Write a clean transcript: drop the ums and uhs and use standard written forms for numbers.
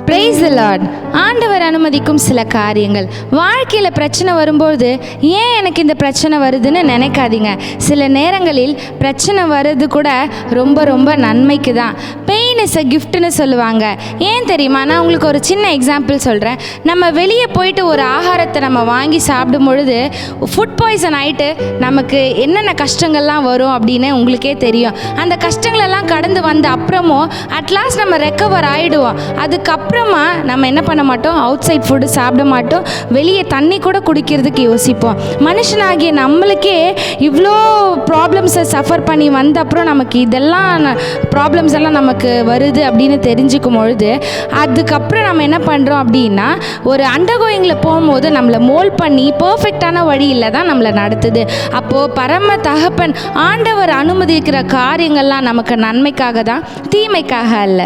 Praise the Lord. ஆண்டவர் அனுமதிக்கும் சில காரியங்கள். வாழ்க்கையில் பிரச்சனை வரும்போது ஏன் எனக்கு இந்த பிரச்சனை வருதுன்னு நினைக்காதீங்க. சில நேரங்களில் பிரச்சனை வர்றது கூட ரொம்ப ரொம்ப நன்மைக்கு தான். பெயின் இஸ் அ கிஃப்ட்னு சொல்லுவாங்க. ஏன் தெரியுமா? நான் உங்களுக்கு ஒரு சின்ன எக்ஸாம்பிள் சொல்கிறேன். நம்ம வெளியே போயிட்டு ஒரு ஆகாரத்தை நம்ம வாங்கி சாப்பிடும் பொழுது ஃபுட் பாய்சன் ஆகிட்டு நமக்கு என்னென்ன கஷ்டங்கள்லாம் வரும் அப்படின்னு உங்களுக்கே தெரியும். அந்த கஷ்டங்களெல்லாம் கடந்து வந்த அப்புறமும் அட்லாஸ்ட் நம்ம ரெக்கவர் ஆகிடுவோம். அதுக்கப்புறமா நம்ம என்ன பண்ண மாட்டோம், அவுட் சைட் ஃபுட்டு சாப்பிட மாட்டோம், வெளியே தண்ணி கூட குடிக்கிறதுக்கு யோசிப்போம். மனுஷனாகிய நம்மளுக்கே இவ்வளோ ப்ராப்ளம்ஸை சஃபர் பண்ணி வந்த அப்புறம் நமக்கு இதெல்லாம் ப்ராப்ளம்ஸ் எல்லாம் நமக்கு வருது அப்படின்னு தெரிஞ்சுக்கும் பொழுது அதுக்கப்புறம் நம்ம என்ன பண்ணுறோம் அப்படின்னா, ஒரு அண்டர்கோயிங்கில் போகும்போது நம்மளை மோல்ட் பண்ணி பர்ஃபெக்டான வழியில் தான் நம்மளை நடத்துது. அப்போது பரம தகப்பன் ஆண்டவர் அனுமதிக்கிற காரியங்கள்லாம் நமக்கு நன்மைக்காக தான், தீமைக்காக அல்ல.